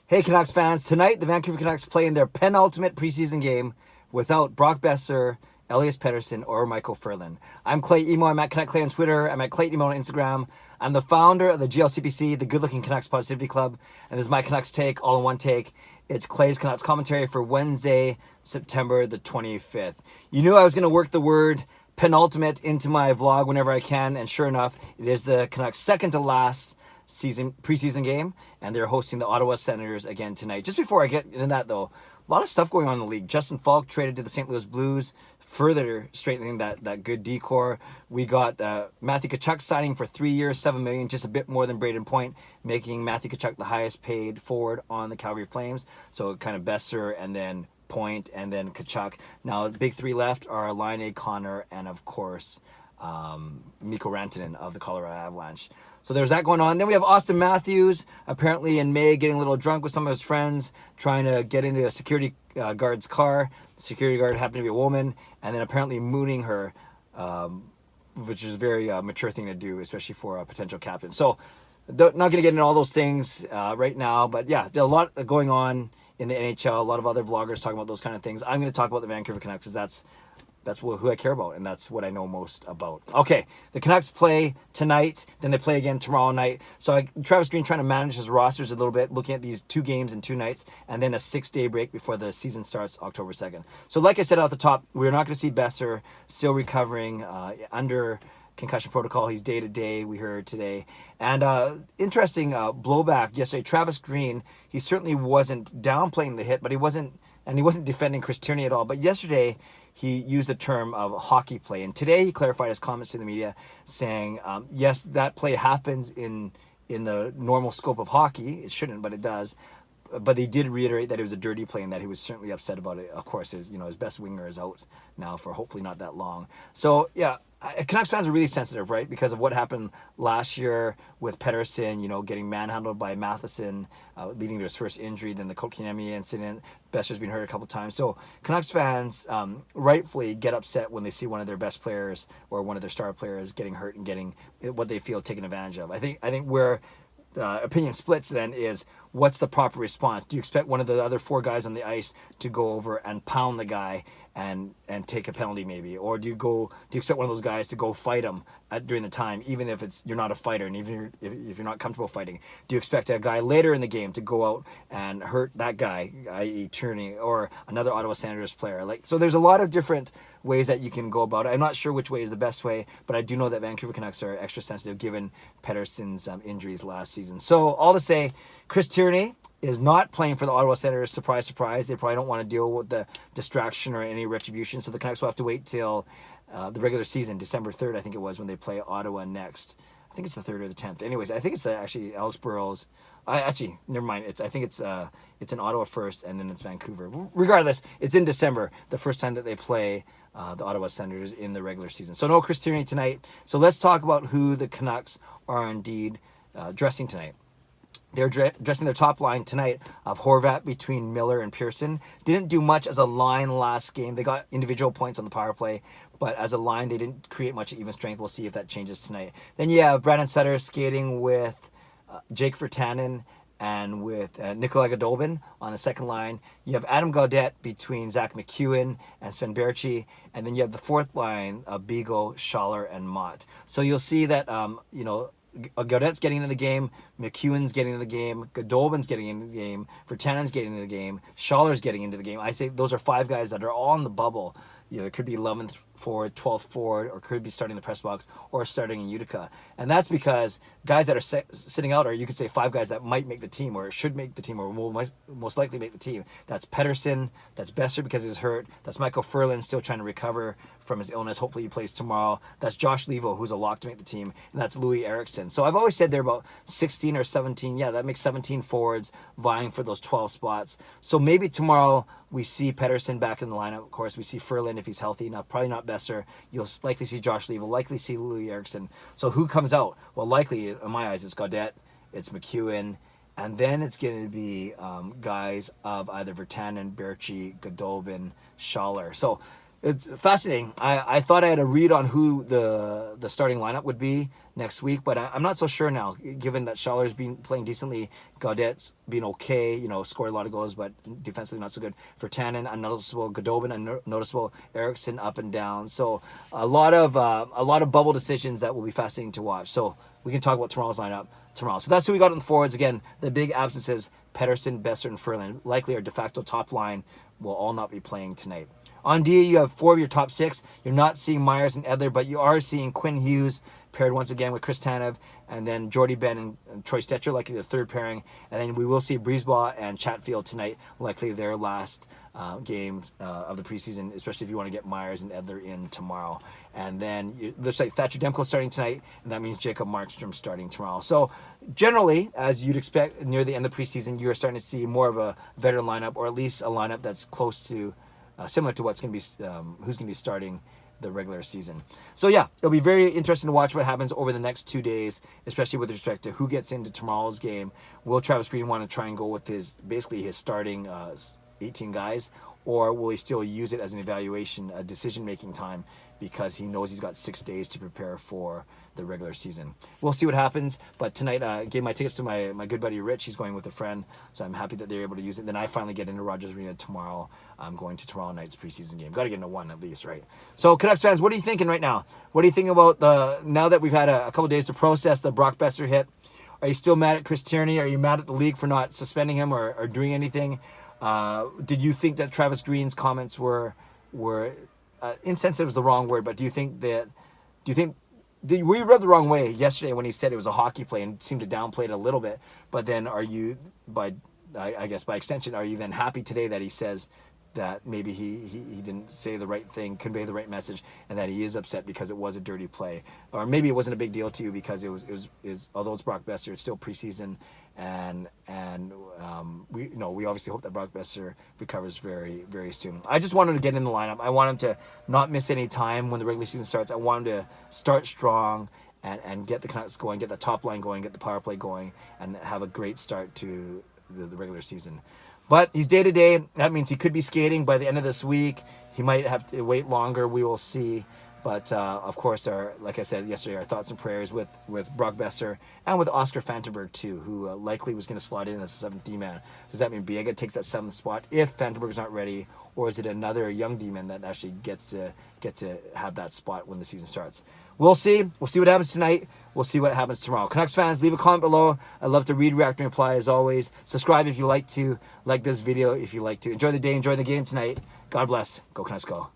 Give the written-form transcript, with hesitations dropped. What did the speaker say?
Hey Canucks fans, tonight the Vancouver Canucks play in their penultimate preseason game without Brock Boeser, Elias Pettersson, or Micheal Ferland. I'm Clay Emo, I'm at Canuck Clay on Twitter, I'm at Clay Emo on Instagram. I'm the founder of the GLCPC, the Good Looking Canucks Positivity Club, and this is my Canucks take, all in one take. It's Clay's Canucks commentary for Wednesday, September the 25th. You knew I was going to work the word penultimate into my vlog whenever I can, and sure enough, it is the Canucks' second to last preseason game, and they're hosting the Ottawa Senators again tonight. Just before I get into that though, a lot of stuff going on in the league. Justin Falk traded to the St. Louis Blues, further straightening that good decor. We got Matthew Tkachuk signing for 3 years, $7 million, just a bit more than Braden Point, making Matthew Tkachuk the highest paid forward on the Calgary Flames. So kind of Boeser and then Point and then Tkachuk. Now big three left are Laine, Connor, and of course Mikko Rantanen of the Colorado Avalanche. So there's that going on. Then we have Austin Matthews, apparently in May, getting a little drunk with some of his friends, trying to get into a security guard's car. The security guard happened to be a woman, and then apparently mooning her, which is a very mature thing to do, especially for a potential captain. So not going to get into all those things right now, but yeah, there's a lot going on in the NHL. A lot of other vloggers talking about those kind of things. I'm going to talk about the Vancouver Canucks because that's who I care about, and that's what I know most about. Okay, the Canucks play tonight, then they play again tomorrow night. So Travis Green trying to manage his rosters a little bit, looking at these 2 games in 2 nights, and then a 6-day break before the season starts October 2nd. So like I said at the top, we're not going to see Boeser, still recovering under concussion protocol. He's day-to-day, we heard today. And interesting blowback yesterday. Travis Green, he certainly wasn't downplaying the hit, but he wasn't defending Chris Tierney at all. But yesterday, he used the term of hockey play. And today he clarified his comments to the media saying, yes, that play happens in the normal scope of hockey. It shouldn't, but it does. But he did reiterate that it was a dirty play and that he was certainly upset about it. Of course, his best winger is out now for hopefully not that long. So yeah, Canucks fans are really sensitive, right? Because of what happened last year with Pettersson, getting manhandled by Matheson, leading to his first injury, then the Kotkaniemi incident. Boeser's been hurt a couple times. So Canucks fans rightfully get upset when they see one of their best players or one of their star players getting hurt and getting what they feel taken advantage of. I think where opinion splits then is what's the proper response? Do you expect one of the other 4 guys on the ice to go over and pound the guy and take a penalty maybe, or do you expect one of those guys to go fight him during the time, even if you're not a fighter, and even if you're not comfortable fighting? Do you expect a guy later in the game to go out and hurt that guy, i.e. Tierney, or another Ottawa Senators player? So there's a lot of different ways that you can go about it. I'm not sure which way is the best way, but I do know that Vancouver Canucks are extra sensitive given Pettersson's injuries last season. So all to say, Chris Tierney is not playing for the Ottawa Senators. Surprise, surprise. They probably don't want to deal with the distraction or any retribution. So the Canucks will have to wait till the regular season, December 3rd, I think it was, when they play Ottawa next. I think it's the 3rd or the 10th. Anyways, I think it's actually Alex Burrows. Actually, never mind. I think it's in Ottawa first, and then it's Vancouver. Regardless, it's in December, the first time that they play the Ottawa Senators in the regular season. So no Chris Tierney tonight. So let's talk about who the Canucks are indeed dressing tonight. They're dressing their top line tonight of Horvat between Miller and Pearson. Didn't do much as a line last game. They got individual points on the power play, but as a line, they didn't create much even strength. We'll see if that changes tonight. Then you have Brandon Sutter skating with Jake Virtanen and with Nikolai Goldobin on the second line. You have Adam Gaudette between Zach McEwen and Sven Baertschi. And then you have the fourth line of Beagle, Schaller, and Mott. So you'll see that, Gaudette's getting into the game, McEwen's getting into the game, Goldobin's getting into the game, Virtanen's getting into the game, Schaller's getting into the game. I say those are 5 guys that are all in the bubble. It could be 11th forward, 12th forward, or could be starting the press box or starting in Utica. And that's because guys that are sitting out, or you could say 5 guys that might make the team or should make the team or will most likely make the team. That's Pettersson, that's Boeser because he's hurt, that's Micheal Ferland still trying to recover from his illness. Hopefully he plays tomorrow. That's Josh Levo, who's a lock to make the team, and that's Louis Eriksson. So I've always said they're about 16 or 17. Yeah, that makes 17 forwards vying for those 12 spots. So maybe tomorrow we see Pettersson back in the lineup. Of course, we see Ferland if he's healthy. Now, probably not Boeser. You'll likely see Josh Levo, likely see Louis Eriksson. So who comes out? Well, likely, in my eyes, it's Gaudette, it's McEwen, and then it's going to be guys of either Virtanen, Baertschi, Goldobin, Schaller. So It's fascinating. I thought I had a read on who the starting lineup would be next week, but I'm not so sure now, given that Schaller's been playing decently, Gaudet's been okay, scored a lot of goals, but defensively not so good. For Tannen, unnoticeable. Godobin, unnoticeable. Eriksson up and down. So a lot of bubble decisions that will be fascinating to watch. So we can talk about tomorrow's lineup tomorrow. So that's who we got on the forwards. Again, the big absences: Pettersson, Boeser, and Ferland. Likely our de facto top line will all not be playing tonight. On D, you have 4 of your top 6. You're not seeing Myers and Edler, but you are seeing Quinn Hughes paired once again with Chris Tanev, and then Jordy Ben and Troy Stetcher, likely the third pairing. And then we will see Brisebois and Chatfield tonight, likely their last game of the preseason, especially if you want to get Myers and Edler in tomorrow. And then it looks like Thatcher Demko starting tonight, and that means Jacob Markstrom starting tomorrow. So generally, as you'd expect near the end of the preseason, you're starting to see more of a veteran lineup, or at least a lineup that's close to similar to what's going to be who's going to be starting the regular season. So yeah, it'll be very interesting to watch what happens over the next 2 days, especially with respect to who gets into tomorrow's game. Will Travis Green want to try and go with his starting 18 guys, or will he still use it as an evaluation, a decision-making time, because he knows he's got 6 days to prepare for the regular season? We'll see what happens, but tonight I gave my tickets to my good buddy Rich. He's going with a friend, so I'm happy that they're able to use it. Then I finally get into Rogers Arena tomorrow. I'm going to tomorrow night's preseason game. Got to get into one at least, right? So Canucks fans, what are you thinking right now? What do you think about now that we've had a couple days to process the Brock Boeser hit? Are you still mad at Chris Tierney? Are you mad at the league for not suspending him or doing anything? Did you think that Travis Green's comments were insensitive is the wrong word, but do you think we read the wrong way yesterday when he said it was a hockey play and seemed to downplay it a little bit? But then are you, I guess by extension, are you then happy today that he says that maybe he didn't say the right thing, convey the right message, and that he is upset because it was a dirty play? Or maybe it wasn't a big deal to you because it was although it's Brock Boeser, it's still preseason, and we obviously hope that Brock Boeser recovers very, very soon. I just want him to get in the lineup. I want him to not miss any time when the regular season starts. I want him to start strong and get the Canucks going, get the top line going, get the power play going, and have a great start to the regular season. But he's day-to-day. That means he could be skating by the end of this week. He might have to wait longer. We will see. But, of course, like I said yesterday, our thoughts and prayers with Brock Boeser and with Oscar Fantenberg, too, who likely was going to slot in as the 7th D-man. Does that mean Biega takes that 7th spot if Fantenberg's not ready? Or is it another young D-man that actually gets to have that spot when the season starts? We'll see. We'll see what happens tonight. We'll see what happens tomorrow. Canucks fans, leave a comment below. I'd love to read, react, and reply as always. Subscribe if you like to. Like this video if you like to. Enjoy the day. Enjoy the game tonight. God bless. Go Canucks go.